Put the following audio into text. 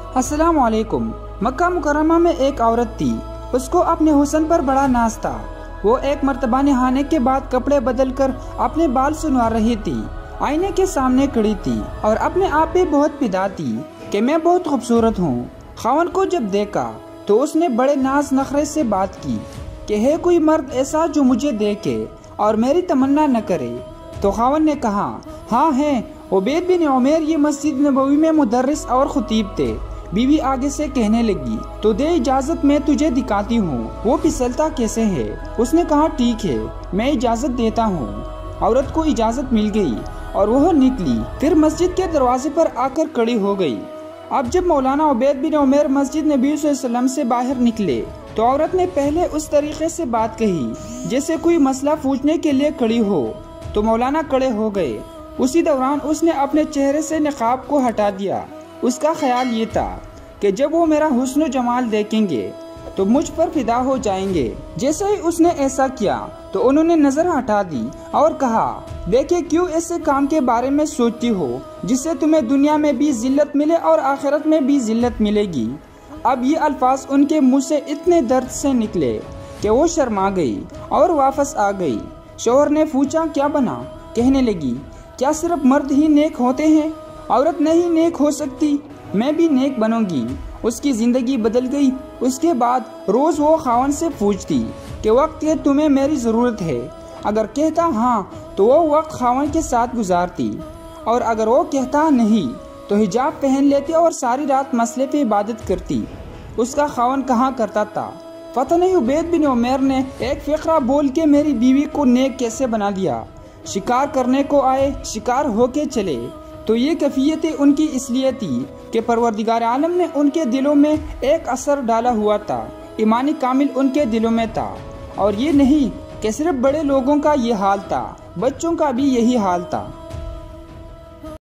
अस्सलाम वालेकुम। मक्का मुकर्रमा में एक औरत थी। उसको अपने हुस्न पर बड़ा नाज था। वो एक मर्तबा नहाने के बाद कपड़े बदल कर अपने बाल सुनवा रही थी। आईने के सामने खड़ी थी और अपने आप पे बहुत फिदा थी कि मैं बहुत खूबसूरत हूँ। खावन को जब देखा तो उसने बड़े नाज नखरे से बात की कि है कोई मर्द ऐसा जो मुझे देखे और मेरी तमन्ना न करे। तो खावन ने कहा, हाँ है। उबैद बिन उमैर ये मस्जिद नबवी में मुदर्रिस और खतीब थे। बीवी आगे से कहने लगी, तो दे इजाजत, मैं तुझे दिखाती हूँ वो फिसलता कैसे है। उसने कहा, ठीक है, मैं इजाजत देता हूँ। औरत को इजाजत मिल गई और वह निकली। फिर मस्जिद के दरवाजे पर आकर खड़ी हो गई। अब जब मौलाना उबैद बिन उमैर मस्जिद नबी सल्लल्लाहु अलैहि वसल्लम से बाहर निकले तो औरत ने पहले उस तरीके से बात कही जैसे कोई मसला पूछने के लिए खड़ी हो। तो मौलाना खड़े हो गए। उसी दौरान उसने अपने चेहरे से निकाब को हटा दिया। उसका ख्याल ये था कि जब वो मेरा हुस्न जमाल देखेंगे तो मुझ पर फिदा हो जाएंगे। जैसे ही उसने ऐसा किया तो उन्होंने नजर हटा दी और कहा, देखे क्यों ऐसे काम के बारे में सोचती हो जिससे तुम्हें दुनिया में भी जिल्लत मिले और आखिरत में भी जिल्लत मिलेगी। अब ये अल्फाज उनके मुंह से इतने दर्द से निकले कि वो शर्मा गई और वापस आ गई। शौहर ने पूछा, क्या बना? कहने लगी, क्या सिर्फ मर्द ही नेक होते हैं? औरत नहीं नेक हो सकती? मैं भी नेक बनूंगी। उसकी जिंदगी बदल गई। उसके बाद रोज वो खावन से पूछती कि वक्त है तुम्हें मेरी जरूरत है। अगर कहता हाँ तो वो वक्त खावन के साथ गुजारती और अगर वो कहता नहीं तो हिजाब पहन लेती और सारी रात मसले पे इबादत करती। उसका खावन कहाँ करता था पता नहीं। उबैद बिन उमैर ने एक फिक्रा बोल के मेरी बीवी को नेक कैसे बना दिया। शिकार करने को आए, शिकार होके चले। तो ये कैफियतें उनकी इसलिए थी कि परवरदिगार आलम ने उनके दिलों में एक असर डाला हुआ था। ईमानी कामिल उनके दिलों में था। और ये नहीं कि सिर्फ बड़े लोगों का ये हाल था, बच्चों का भी यही हाल था।